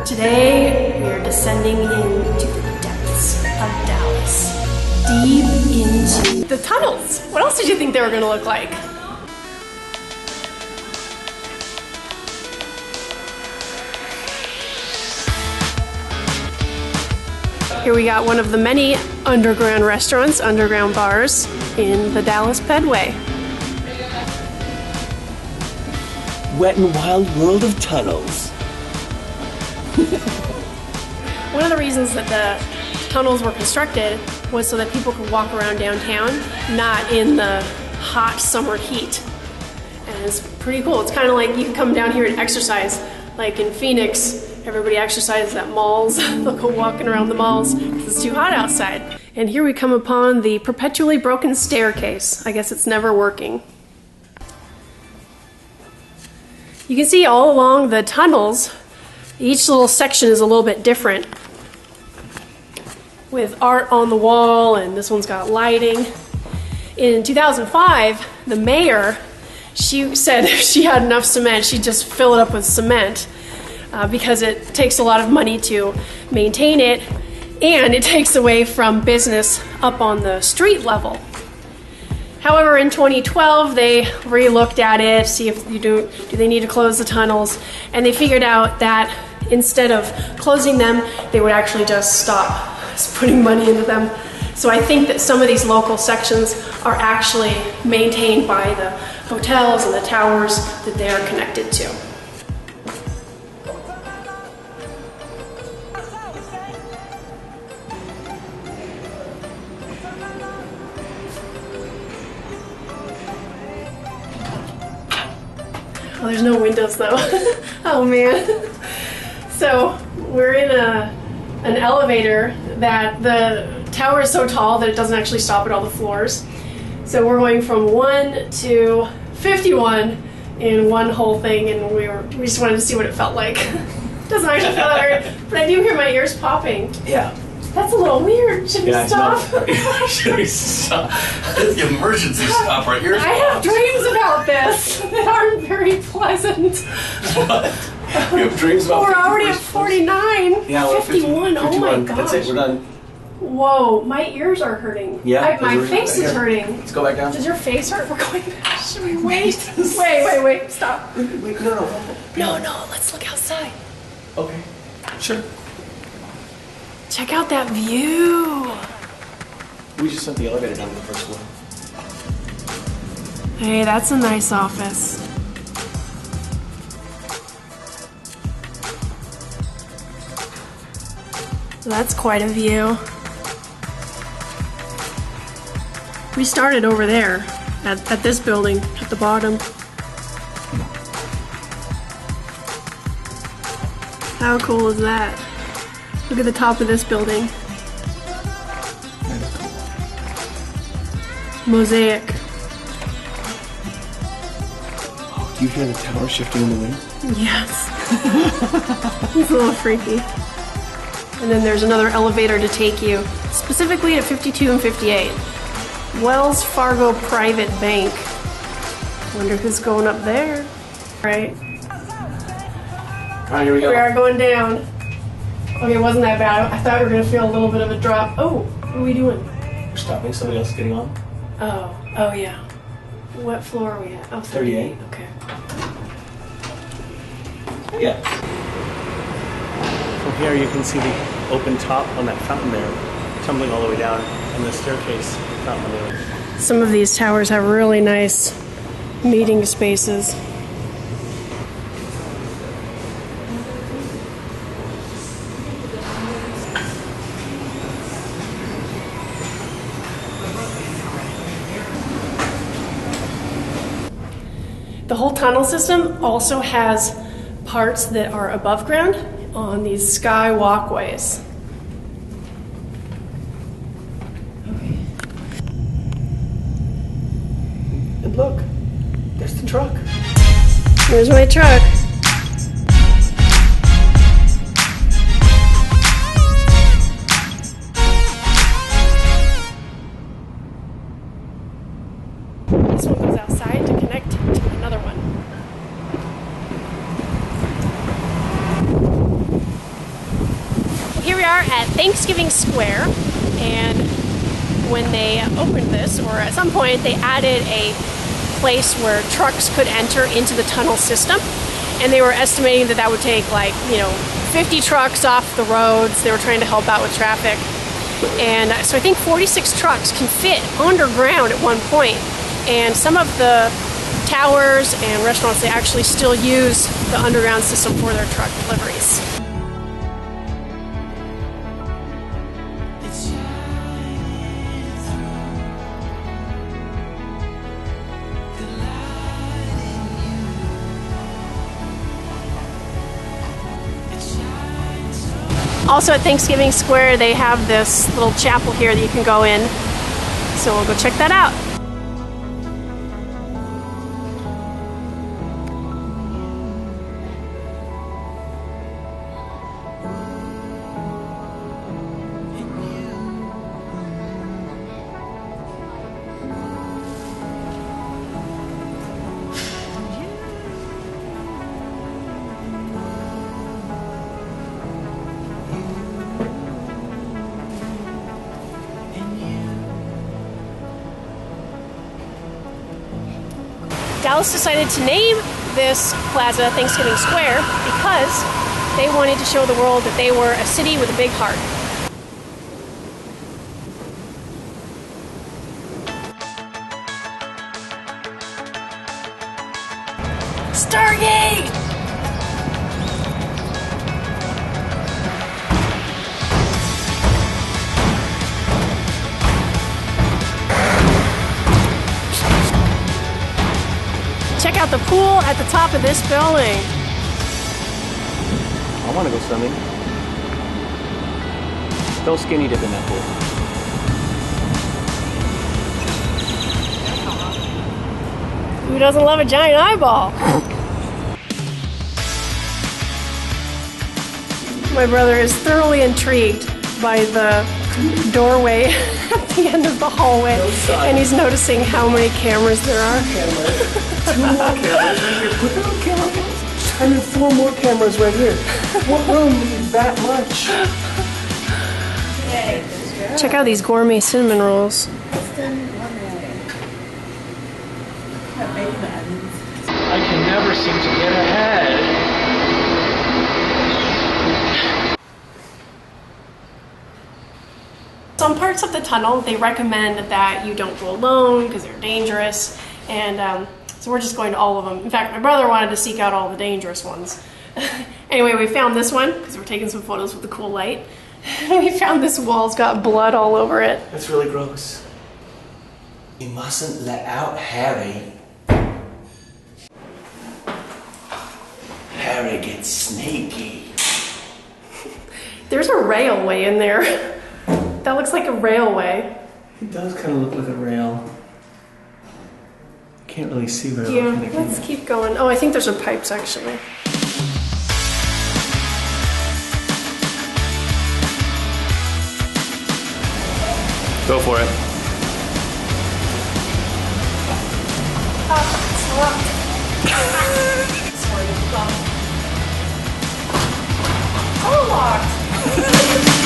Today, we are descending into the depths of Dallas, deep into the tunnels. What else did you think they were going to look like? Here we got one of the many underground restaurants, underground bars in the Dallas Pedway. Wet and wild world of tunnels. One of the reasons that the tunnels were constructed was so that people could walk around downtown, not in the hot summer heat. And it's pretty cool. It's kind of like you can come down here and exercise. Like in Phoenix, everybody exercises at malls. They'll go walking around the malls because it's too hot outside. And here we come upon the perpetually broken staircase. I guess it's never working. You can see all along the tunnels, each little section is a little bit different, with art on the wall, and this one's got lighting. In 2005, the mayor, she said if she had enough cement, she'd just fill it up with cement because it takes a lot of money to maintain it, and it takes away from business up on the street level. However, in 2012, they re-looked at it, see if do they need to close the tunnels, and they figured out that instead of closing them, they would actually just stop putting money into them. So I think that some of these local sections are actually maintained by the hotels and the towers that they are connected to. Oh, there's no windows though. Oh man. So we're in an elevator that the tower is so tall that it doesn't actually stop at all the floors. So we're going from 1 to 51 in one whole thing, and we just wanted to see what it felt like. Doesn't actually feel that weird, but I do hear my ears popping. Yeah. That's a little weird. Should we stop? Should we stop? It's the emergency stop right here. I have dreams about this that aren't very pleasant. What? You have dreams about We're already at 49. Yeah, we're 51. Oh my gosh. That's it, we're done. Whoa, my ears are hurting. Yeah. My face is hurting. Let's go back down. Does your face hurt? We're going back. Should we wait? Wait. Stop. Wait, No, let's look outside. Okay. Sure. Check out that view. We just sent the elevator down to the first floor. Hey, that's a nice office. That's quite a view. We started over there at this building at the bottom. How cool is that? Look at the top of this building. Mosaic. Oh, do you hear the tower shifting in the wind? Yes. It's a little freaky. And then there's another elevator to take you specifically to 52 and 58. Wells Fargo Private Bank. Wonder who's going up there. Right. All right, here we go. We are going down. Okay, it wasn't that bad. I thought we were going to feel a little bit of a drop. Oh, what are we doing? We're stopping. Somebody else is getting on. Oh yeah. What floor are we at? Oh, 38. Okay. Yeah. From here you can see the open top on that fountain there, tumbling all the way down, and the staircase fountain there. Some of these towers have really nice meeting spaces. The whole tunnel system also has parts that are above ground on these sky walkways. Okay. And look, there's the truck. There's my truck. This one goes outside to connect to another one. are at Thanksgiving Square, and when they opened this, or at some point, they added a place where trucks could enter into the tunnel system, and they were estimating that that would take like, 50 trucks off the roads. They were trying to help out with traffic. And so I think 46 trucks can fit underground at one point, and some of the towers and restaurants, they actually still use the underground system for their truck deliveries. Also at Thanksgiving Square, they have this little chapel here that you can go in, so we'll go check that out. Dallas decided to name this plaza Thanksgiving Square because they wanted to show the world that they were a city with a big heart. Stargate! Check out the pool at the top of this building. I want to go swimming. Don't skinny dip in that pool. Who doesn't love a giant eyeball? My brother is thoroughly intrigued by the doorway at the end of the hallway, and he's noticing how many cameras there are. Two more cameras right here. Put them on camera. And then 4 more cameras right here. What room needs that much? Check out these gourmet cinnamon rolls. I can never seem to get ahead. Some parts of the tunnel, they recommend that you don't go alone because they're dangerous, and so we're just going to all of them. In fact, my brother wanted to seek out all the dangerous ones. Anyway, we found this one because we're taking some photos with the cool light. We found this wall's got blood all over it. That's really gross. You mustn't let out Harry. Harry gets sneaky. There's a railway in there. That looks like a railway. It does kind of look like a rail. Can't really see very Yeah, well. let's keep going. Oh, I think there's some pipes actually. Go for it. Oh, it's locked. Oh, locked.